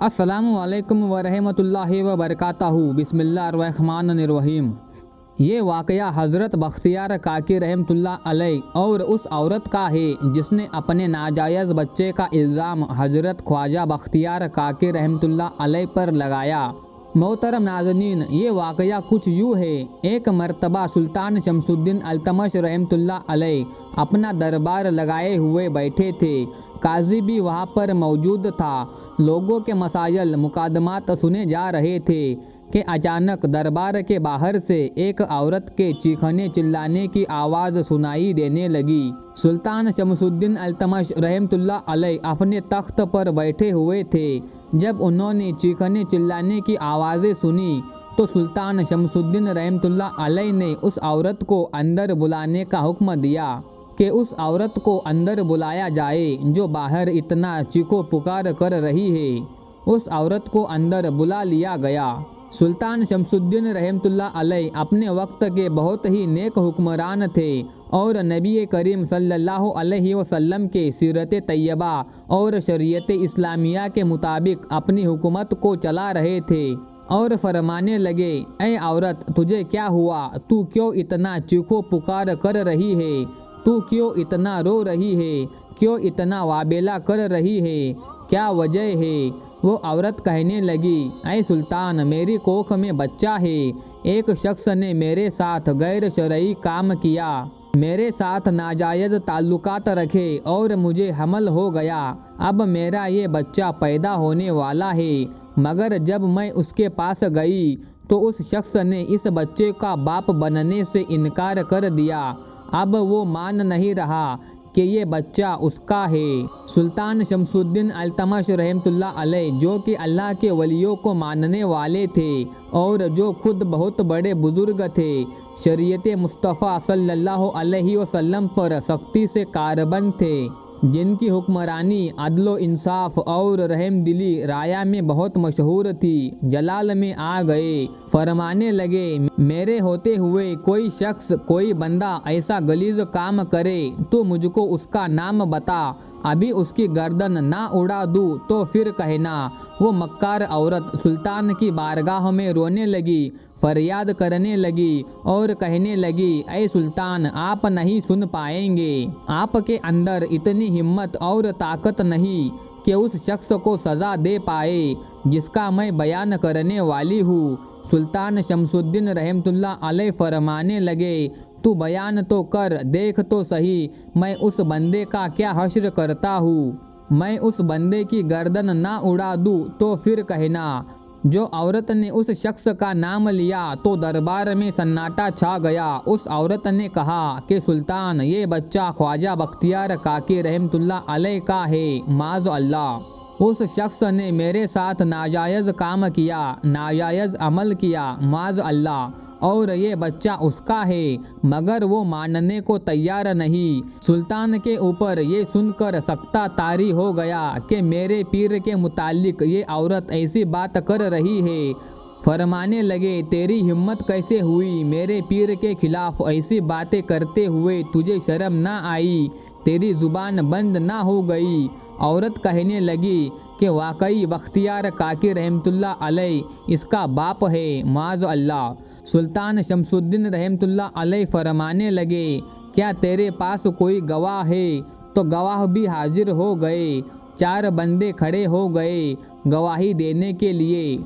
अस्सलामु अलैकुम वरहमतुल्लाहि व बरकातहू। बिस्मिल्लाहिर्रहमानिर्रहीम। ये वाक़या हज़रत बख्तियार काकी रहमतुल्लाह अलैह और उस औरत का है जिसने अपने नाजायज़ बच्चे का इल्ज़ाम हज़रत ख्वाजा बख्तियार काकी रहमतुल्लाह अलैह पर लगाया। मोहतरम नाज़रीन, ये वाक़या कुछ यूँ है। एक मरतबा सुल्तान शमसुद्दीन अल्तमश रहमतुल्लाह अलैह अपना दरबार लगाए हुए बैठे थे। काजी भी वहाँ पर मौजूद था। लोगों के मसाइल मुकदमात सुने जा रहे थे कि अचानक दरबार के बाहर से एक औरत के चीखने चिल्लाने की आवाज़ सुनाई देने लगी। सुल्तान शमसुद्दीन अल्तमश रहमतुल्लाह अलैह अपने तख्त पर बैठे हुए थे। जब उन्होंने चीखने चिल्लाने की आवाज़ें सुनी तो सुल्तान शमसुद्दीन रहमतुल्लाह अलैह ने उस औरत को अंदर बुलाने का हुक्म दिया कि उस औरत को अंदर बुलाया जाए जो बाहर इतना चीखो पुकार कर रही है। उस औरत को अंदर बुला लिया गया। सुल्तान शमसुद्दीन रहमतुल्लाह अलैह अपने वक्त के बहुत ही नेक हुक्मरान थे और नबी करीम सल्लल्लाहु अलैहि वसल्लम के सीरत तैयबा और शरीयत इस्लामिया के मुताबिक अपनी हुकूमत को चला रहे थे और फरमाने लगे, ऐ औरत, तुझे क्या हुआ? तू क्यों इतना चीखो पुकार कर रही है? तू क्यों इतना रो रही है? क्यों इतना वाबेला कर रही है? क्या वजह है? वो औरत कहने लगी, ऐ सुल्तान, मेरी कोख में बच्चा है। एक शख्स ने मेरे साथ गैर शरई काम किया, मेरे साथ नाजायज़ ताल्लुकात रखे और मुझे हमल हो गया। अब मेरा ये बच्चा पैदा होने वाला है, मगर जब मैं उसके पास गई तो उस शख्स ने इस बच्चे का बाप बनने से इनकार कर दिया। अब वो मान नहीं रहा कि ये बच्चा उसका है। सुल्तान शमसुद्दीन अल्तमश रहमतुल्लाह अलैह, जो कि अल्लाह के वलियों को मानने वाले थे और जो खुद बहुत बड़े बुजुर्ग थे, शरीयत मुस्तफ़ा सल्लल्लाहु अलैहि वसल्लम पर सख्ती से कारबंद थे, जिनकी हुक्मरानी अदलो इंसाफ और रहम दिली राया में बहुत मशहूर थी, जलाल में आ गए। फरमाने लगे, मेरे होते हुए कोई शख्स, कोई बंदा ऐसा गलीज काम करे तो मुझको उसका नाम बता, अभी उसकी गर्दन ना उड़ा दूँ तो फिर कहना। वो मक्कार औरत सुल्तान की बारगाह में रोने लगी, फरियाद करने लगी और कहने लगी, ऐ सुल्तान, आप नहीं सुन पाएंगे। आपके अंदर इतनी हिम्मत और ताकत नहीं कि उस शख्स को सज़ा दे पाए जिसका मैं बयान करने वाली हूँ। सुल्तान शमसुद्दीन रहमतुल्लाह अलैह फरमाने लगे, तू बयान तो कर, देख तो सही मैं उस बंदे का क्या हश्र करता हूँ। मैं उस बंदे की गर्दन ना उड़ा दूँ तो फिर कहना। जो औरत ने उस शख्स का नाम लिया तो दरबार में सन्नाटा छा गया। उस औरत ने कहा कि सुल्तान, ये बच्चा ख्वाजा बख्तियार काकी रहमतुल्लाह अलैह का है, माज़ अल्लाह। उस शख्स ने मेरे साथ नाजायज़ काम किया, नाजायज़ अमल किया, माज़ अल्लाह, और ये बच्चा उसका है, मगर वो मानने को तैयार नहीं। सुल्तान के ऊपर ये सुनकर सख्ता तारी हो गया कि मेरे पीर के मुतालिक ये औरत ऐसी बात कर रही है। फरमाने लगे, तेरी हिम्मत कैसे हुई? मेरे पीर के खिलाफ ऐसी बातें करते हुए तुझे शर्म ना आई? तेरी ज़ुबान बंद ना हो गई? औरत कहने लगी कि वाकई बख्तियार काकी रहमतुल्लाह अलैह इसका बाप है, माज़ अल्लाह। सुल्तान शमसुद्दीन रहमतुल्लाह अलैह फरमाने लगे, क्या तेरे पास कोई गवाह है? तो गवाह भी हाजिर हो गए। 4 बंदे खड़े हो गए गवाही देने के लिए।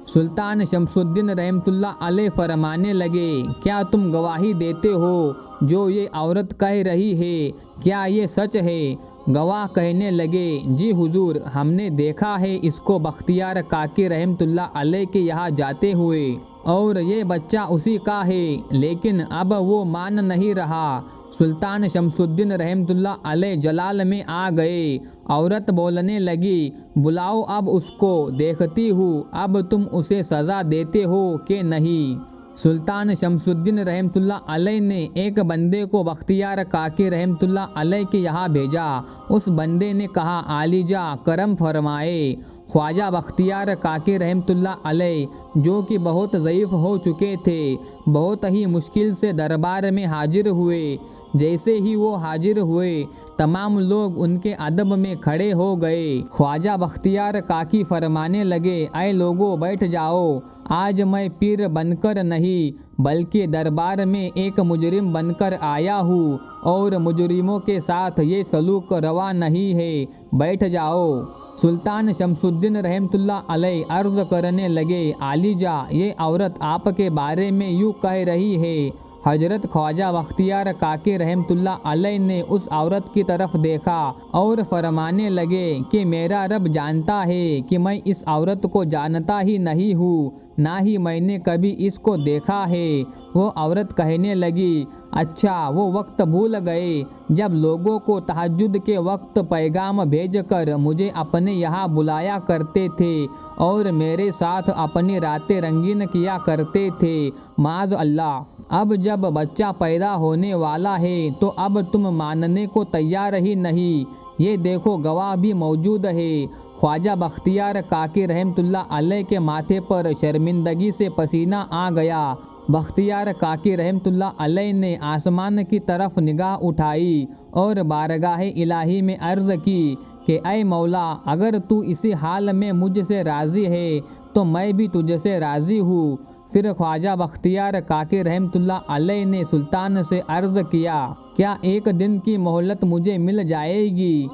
सुल्तान शमसुद्दीन रहमतुल्लाह अलैह फरमाने लगे, क्या तुम गवाही देते हो जो ये औरत कह रही है? क्या ये सच है? गवाह कहने लगे, जी हुजूर, हमने देखा है इसको बख्तियार काकी रहमतुल्लाह अलैह के यहाँ जाते हुए और ये बच्चा उसी का है, लेकिन अब वो मान नहीं रहा। सुल्तान शमसुद्दीन रहमतुल्लाह अलैह जलाल में आ गए। औरत बोलने लगी, बुलाओ अब उसको, देखती हूँ अब तुम उसे सज़ा देते हो कि नहीं। सुल्तान शमसुद्दीन रहमतुल्लाह अलैह ने एक बंदे को बख्तियार काकी रहमतुल्लाह अलैह के यहाँ भेजा। उस बंदे ने कहा, आलिजा, करम फरमाए। ख्वाजा बख्तियार काकी रहमतुल्लाह अलैह, जो कि बहुत ज़ईफ़ हो चुके थे, बहुत ही मुश्किल से दरबार में हाजिर हुए। जैसे ही वो हाजिर हुए तमाम लोग उनके अदब में खड़े हो गए। ख्वाजा बख्तियार काकी फरमाने लगे, ऐ लोगों बैठ जाओ, आज मैं पीर बनकर नहीं बल्कि दरबार में एक मुजरिम बनकर आया हूँ और मुजरिमों के साथ ये सलूक रवा नहीं है, बैठ जाओ। सुल्तान शमसुद्दीन रहमतुल्लाह अलैह अर्ज करने लगे, आलीजा ये औरत आपके बारे में यूँ कह रही है। हजरत ख्वाजा बख्तियार काकी रहमतुल्लाह अलैह ने उस औरत की तरफ देखा और फरमाने लगे कि मेरा रब जानता है कि मैं इस औरत को जानता ही नहीं हूँ, ना ही मैंने कभी इसको देखा है। वो औरत कहने लगी, अच्छा वो वक्त भूल गए जब लोगों को तहज्जुद के वक्त पैगाम भेजकर मुझे अपने यहाँ बुलाया करते थे और मेरे साथ अपनी रातें रंगीन किया करते थे। माज अल्लाह, अब जब बच्चा पैदा होने वाला है तो अब तुम मानने को तैयार ही नहीं। ये देखो गवाह भी मौजूद है। ख्वाजा बख्तियार काकी रहमतुल्लाह अलैह के माथे पर शर्मिंदगी से पसीना आ गया। बख्तियार काकी रहमतुल्लाह अलैह ने आसमान की तरफ निगाह उठाई और बारगाह इलाही में अर्ज़ की कि ऐ मौला, अगर तू इसी हाल में मुझसे राज़ी है तो मैं भी तुझसे राज़ी हूँ। फिर ख्वाजा बख्तियार काकी रहमतुल्लाह अलैह ने सुल्तान से अर्ज़ किया, क्या एक दिन की मोहलत मुझे मिल जाएगी?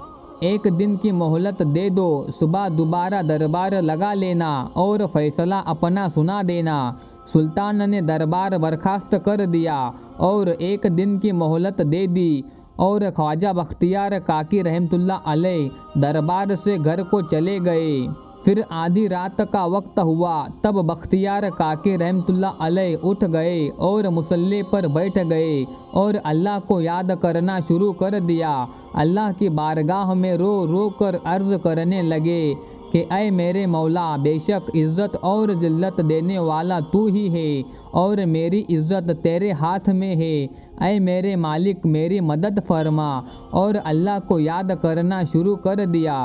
एक दिन की मोहलत दे दो, सुबह दोबारा दरबार लगा लेना और फैसला अपना सुना देना। सुल्तान ने दरबार बर्खास्त कर दिया और एक दिन की मोहलत दे दी और ख्वाजा बख्तियार काकी रहमतुल्लाह अलैह दरबार से घर को चले गए। फिर आधी रात का वक्त हुआ, तब बख्तियार काकी रहमतुल्लाह अलैह उठ गए और मुसल्ले पर बैठ गए और अल्लाह को याद करना शुरू कर दिया। अल्लाह की बारगाह में रो रो कर अर्ज़ करने लगे कि ऐ मेरे मौला, बेशक इज़्ज़त और ज़िल्लत देने वाला तू ही है और मेरी इज़्ज़त तेरे हाथ में है। ऐ मेरे मालिक, मेरी मदद फरमा। और अल्लाह को याद करना शुरू कर दिया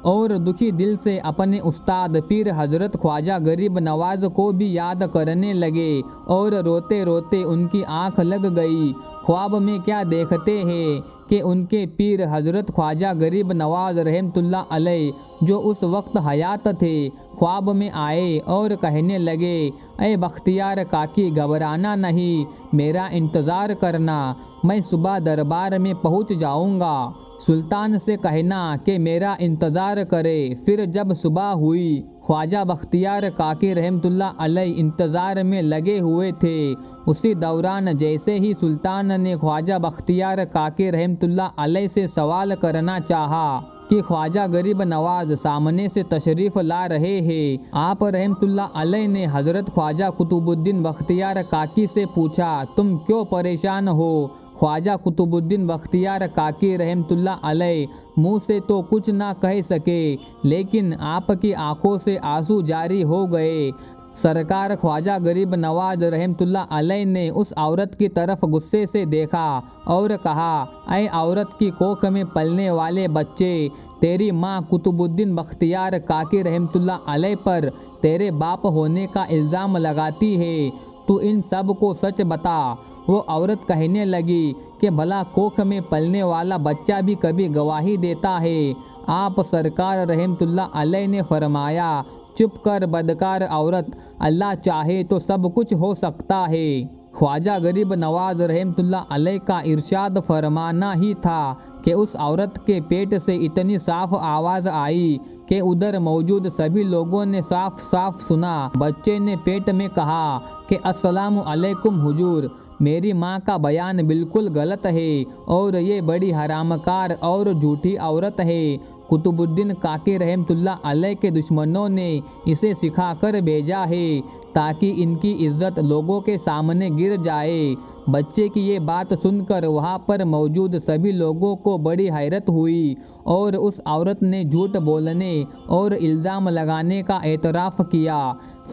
और दुखी दिल से अपने उस्ताद पीर हज़रत ख्वाजा गरीब नवाज़ को भी याद करने लगे और रोते रोते उनकी आँख लग गई। ख्वाब में क्या देखते हैं कि उनके पीर हज़रत ख्वाजा गरीब नवाज़ रहमतुल्लाह अलैह जो उस वक्त हयात थे, ख्वाब में आए और कहने लगे, ऐ बख्तियार काकी, घबराना नहीं, मेरा इंतज़ार करना, मैं सुबह दरबार में पहुंच जाऊंगा। सुल्तान से कहना कि मेरा इंतज़ार करे। फिर जब सुबह हुई, ख्वाजा बख्तियार काकी रहमतुल्लाह अलैह इंतज़ार में लगे हुए थे। उसी दौरान जैसे ही सुल्तान ने ख्वाजा बख्तियार काकी रहमतुल्लाह अलैह से सवाल करना चाहा कि ख्वाजा गरीब नवाज सामने से तशरीफ़ ला रहे हैं, आप रहमतुल्लाह अलैह ने हज़रत ख्वाजा कुतुबुद्दीन बख्तियार काकी से पूछा, तुम क्यों परेशान हो? ख्वाजा कुतुबुद्दीन बख्तियार काकी रहमतुल्लाह अलैह मुँह से तो कुछ ना कह सके, लेकिन आपकी आंखों से आंसू जारी हो गए। सरकार ख्वाजा गरीब नवाज रहमतुल्लाह अलैह ने उस औरत की तरफ गुस्से से देखा और कहा, ऐ औरत की कोख में पलने वाले बच्चे, तेरी माँ कुतुबुद्दीन बख्तियार काकी रहमतुल्लाह अलैह पर तेरे बाप होने का इल्ज़ाम लगाती है, तू इन सब को सच बता। वो औरत कहने लगी कि भला कोख में पलने वाला बच्चा भी कभी गवाही देता है? आप सरकार रहमतुल्लाह अलैह ने फरमाया, चुप कर बदकार औरत, अल्लाह चाहे तो सब कुछ हो सकता है। ख्वाजा गरीब नवाज रहमतुल्लाह अलैह का इरशाद फरमाना ही था कि उस औरत के पेट से इतनी साफ आवाज़ आई कि उधर मौजूद सभी लोगों ने साफ साफ सुना। बच्चे ने पेट में कहा कि अस्सलामु अलैकुम हुजूर, मेरी माँ का बयान बिल्कुल गलत है और ये बड़ी हरामकार और झूठी औरत है। कुतुबुद्दीन काकी रहमतुल्लाह अलैह के दुश्मनों ने इसे सिखाकर भेजा है ताकि इनकी इज्जत लोगों के सामने गिर जाए। बच्चे की ये बात सुनकर वहाँ पर मौजूद सभी लोगों को बड़ी हैरत हुई और उस औरत ने झूठ बोलने और इल्ज़ाम लगाने का एतराफ़ किया।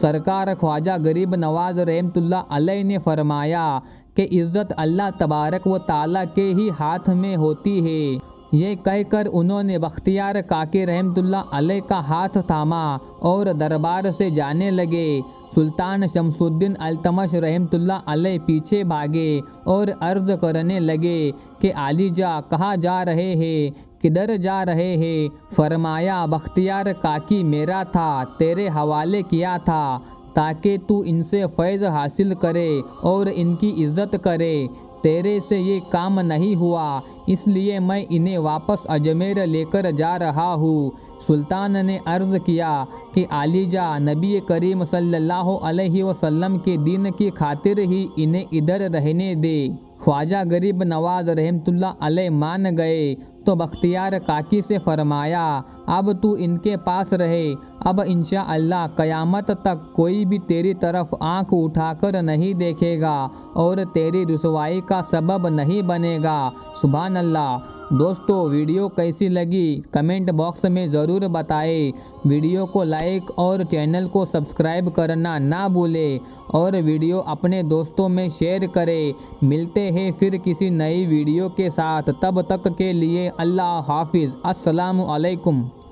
सरकार ख्वाजा गरीब नवाज रहमतुल्लाह अलैह ने फरमाया कि इज़्ज़त अल्लाह तबारक व ताला के ही हाथ में होती है। ये कहकर उन्होंने बख्तियार काकी रहमतुल्लाह अलैह का हाथ थामा और दरबार से जाने लगे। सुल्तान शमसुद्दीन अल्तमश रहमतुल्लाह अलैह पीछे भागे और अर्ज़ करने लगे कि आलीजा कहाँ जा रहे हैं, किधर जा रहे हैं? फरमाया बख्तियार काकी मेरा था, तेरे हवाले किया था ताकि तू इनसे फैज़ हासिल करे और इनकी इज़्ज़त करे। तेरे से ये काम नहीं हुआ, इसलिए मैं इन्हें वापस अजमेर लेकर जा रहा हूँ। सुल्तान ने अर्ज़ किया कि आलीजा नबी करीम सल्लल्लाहु अलैहि वसल्लम के दीन की खातिर ही इन्हें इधर रहने दे। ख्वाजा गरीब नवाज रहमतुल्लाह अलैह मान गए तो बख्तियार काकी से फरमाया अब तू इनके पास रहे, अब इंशाअल्लाह क़यामत तक कोई भी तेरी तरफ आंख उठाकर नहीं देखेगा और तेरी रुसवाई का सबब नहीं बनेगा। सुभान अल्लाह। दोस्तों वीडियो कैसी लगी कमेंट बॉक्स में ज़रूर बताएं। वीडियो को लाइक और चैनल को सब्सक्राइब करना ना भूलें और वीडियो अपने दोस्तों में शेयर करें। मिलते हैं फिर किसी नई वीडियो के साथ, तब तक के लिए अल्लाह हाफिज़। अस्सलामु अलैकुम।